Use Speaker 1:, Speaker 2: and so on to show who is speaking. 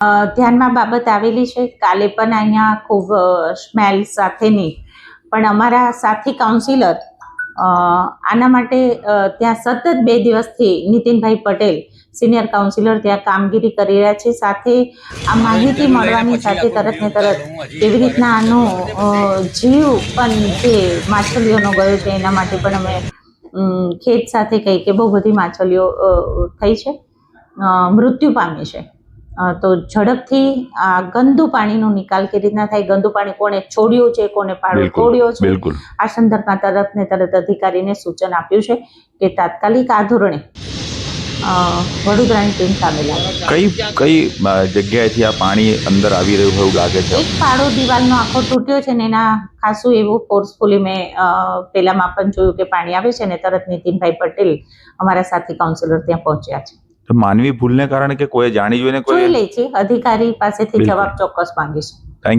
Speaker 1: ધ્યાનમાં બાબત આવેલી છે. કાલે પણ અહીંયા ખૂબ સ્મેલ સાથેની, પણ અમારા સાથી કાઉન્સિલર આના માટે ત્યાં સતત 2 દિવસથી નીતિનભાઈ પટેલ સિનિયર કાઉન્સિલર ત્યાં કામગીરી કરી રહ્યા છે. સાથે આ માહિતી મળવાની સાથે તરત ને તરત કેવી રીતના આનો જીવ પણ જે માછલીઓનો ગયો છે એના માટે પણ અમે ખેત સાથે કહી કે બહુ બધી માછલીઓ થઈ છે, મૃત્યુ પામી છે. તો ઝડપથી આ ગંદુ પાણીનો નિકાલ કેવી રીતના થાય, ગંદુ પાણી કોણે છોડ્યું છે, કોને પાડો તોડ્યો છે, આ સંદર્ભમાં તરત ને તરત અધિકારીને સૂચન આપ્યું છે કે તાત્કાલિક આ ધોરણે વડોદરાની ટીમ સામે લાગે.
Speaker 2: કઈ જગ્યાએથી આ પાણી અંદર આવી રહ્યું હોય એવું લાગે છે?
Speaker 1: એક પાડો દિવાલનો આખો તૂટ્યો છે ને એના ખાસું એવું ફોર્સફુલી મેં પેલામાં પણ જોયું કે પાણી આવે છે ને તરત નીતિનભાઈ પટેલ અમારા સાથી કાઉન્સિલર ત્યાં પહોંચ્યા છે.
Speaker 2: માનવી ભૂલને કારણે કે કોઈ જાણી જોઈને કોઈ
Speaker 1: જોઈ લે છે, અધિકારી પાસેથી જવાબ ચોક્કસ માંગીશું.
Speaker 2: Thank you.